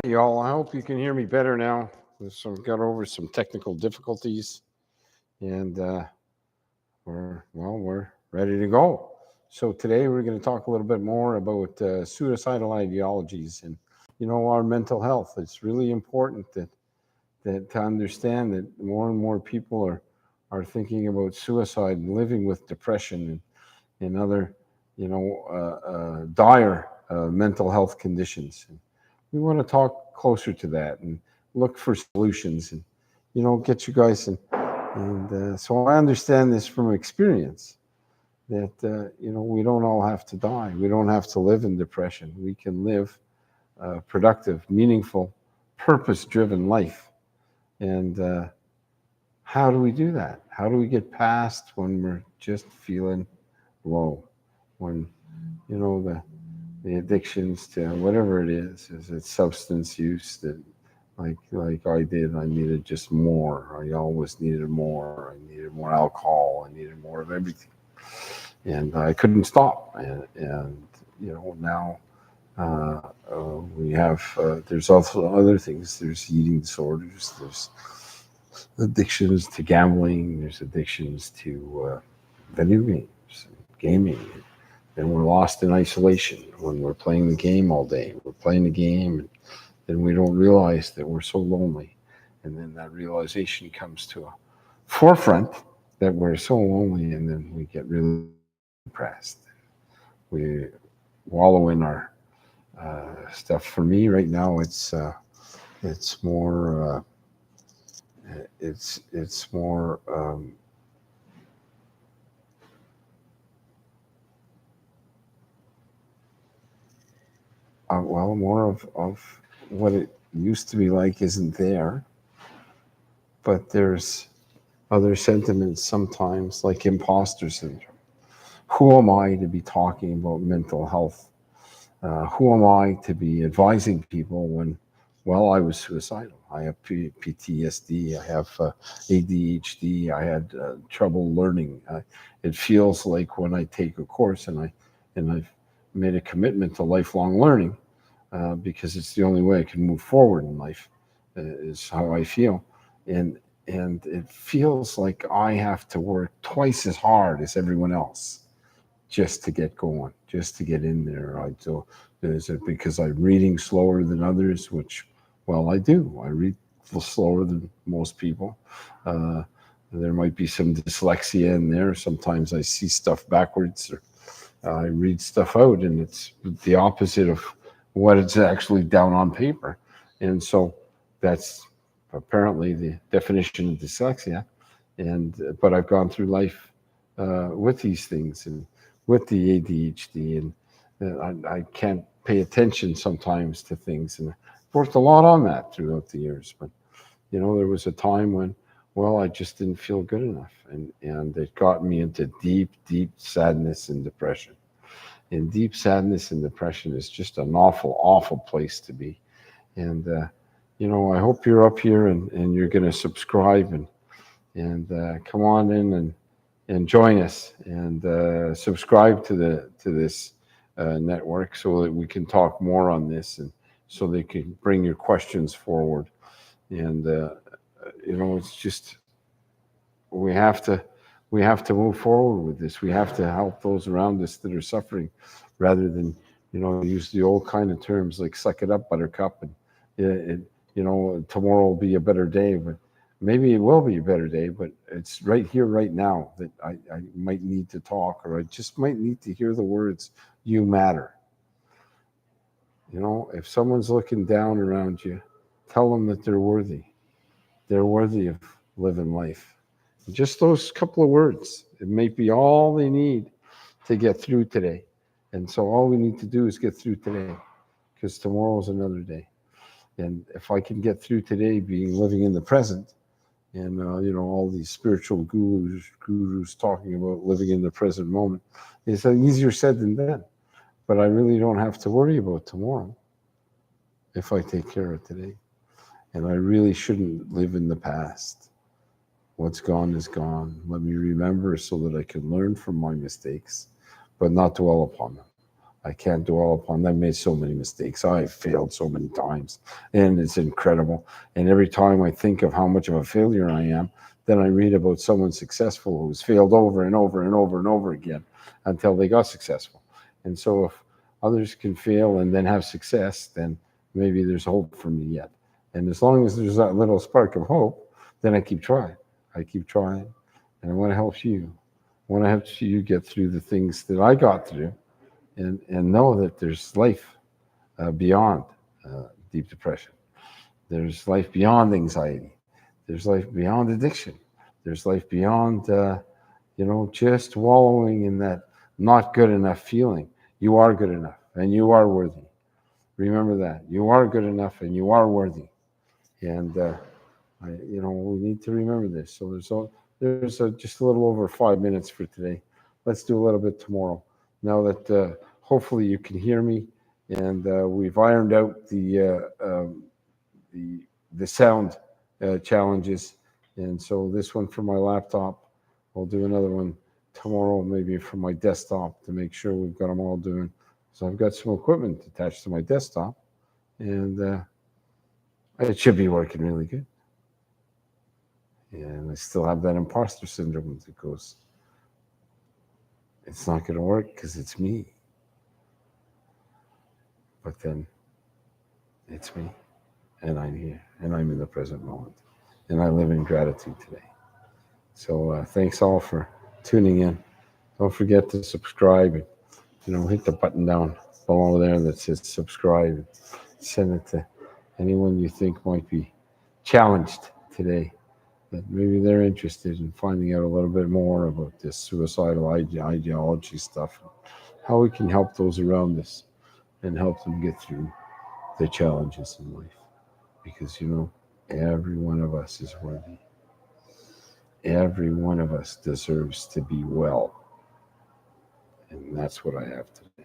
Hey y'all, I hope you can hear me better now. Got over some technical difficulties, and we're ready to go. So today we're going to talk a little bit more about suicidal ideologies and our mental health. It's really important that to understand that more and more people are thinking about suicide and living with depression and other dire mental health conditions. And we want to talk closer to that and look for solutions and get you guys and so I understand this from experience that we don't all have to die. We don't have to live in depression. We can live a productive, meaningful, purpose-driven life. And how do we do that? How do we get past when we're just feeling low? When the addictions to whatever it is it substance use that like I did. I needed just more. I always needed more. I needed more alcohol. I needed more of everything, and I couldn't stop. And now we have. There's also other things. There's eating disorders. There's addictions to gambling. There's addictions to video games, gaming. And we're lost in isolation when we're playing the game all day. We're playing the game, and then we don't realize that we're so lonely. And then that realization comes to a forefront that we're so lonely, and then we get really depressed. We wallow in our stuff. For me, right now, it's more it's more more of what it used to be like isn't there, but there's other sentiments sometimes, like imposter syndrome. Who am I to be talking about mental health? Who am I to be advising people when, well, I was suicidal? I have PTSD, I have ADHD, I had trouble learning. It feels like when I take a course and I've made a commitment to lifelong learning because it's the only way I can move forward in life, is how I feel. And and it feels like I have to work twice as hard as everyone else just to get going, just to get in there. So is it because I'm reading slower than others? Which, well, I do. I read slower than most people. Uh, there might be some dyslexia in there. Sometimes I see stuff backwards, or I read stuff out, and it's the opposite of what it's actually down on paper. And so that's apparently the definition of dyslexia. And but I've gone through life with these things and with the ADHD, and I can't pay attention sometimes to things, and I've worked a lot on that throughout the years. But there was a time when, well, I just didn't feel good enough, and it got me into deep, deep sadness and depression. And deep sadness and depression is just an awful, awful place to be. And I hope you're up here and you're going to subscribe and come on in and join us and subscribe to this network so that we can talk more on this, and so they can bring your questions forward. And it's just we have to we have to move forward with this. We have to help those around us that are suffering, rather than use the old kind of terms like "suck it up, buttercup," and tomorrow will be a better day. But maybe it will be a better day, but it's right here, right now, that I might need to talk, or I just might need to hear the words, "You matter." If someone's looking down around you, tell them that they're worthy. They're worthy of living life. Just those couple of words, it may be all they need to get through today. And so all we need to do is get through today, because tomorrow's another day. And if I can get through today being living in the present, and all these spiritual gurus talking about living in the present moment, it's easier said than done. But I really don't have to worry about tomorrow if I take care of today. And I really shouldn't live in the past. What's gone is gone. Let me remember so that I can learn from my mistakes, but not dwell upon them. I can't dwell upon them. I made so many mistakes. I failed so many times, and it's incredible. And every time I think of how much of a failure I am, then I read about someone successful who's failed over and over and over and over again until they got successful. And so if others can fail and then have success, then maybe there's hope for me yet. And as long as there's that little spark of hope, then I keep trying. I keep trying. And I want to help you. I want to help you get through the things that I got through, and know that there's life beyond deep depression. There's life beyond anxiety. There's life beyond addiction. There's life beyond, just wallowing in that not good enough feeling. You are good enough and you are worthy. Remember that. You are good enough and you are worthy. And, we need to remember this. So there's just a little over 5 minutes for today. Let's do a little bit tomorrow. Now that hopefully you can hear me, and we've ironed out the sound challenges. And so this one for my laptop, I'll do another one tomorrow, maybe for my desktop, to make sure we've got them all doing. So I've got some equipment attached to my desktop, and it should be working really good. And I still have that imposter syndrome that goes, it's not going to work because it's me. But then it's me, and I'm here, and I'm in the present moment, and I live in gratitude today. So thanks all for tuning in. Don't forget to subscribe, and hit the button down below there that says subscribe. Send it to anyone you think might be challenged today, that maybe they're interested in finding out a little bit more about this suicidal ideology stuff, how we can help those around us and help them get through the challenges in life. Because, every one of us is worthy. Every one of us deserves to be well. And that's what I have to do.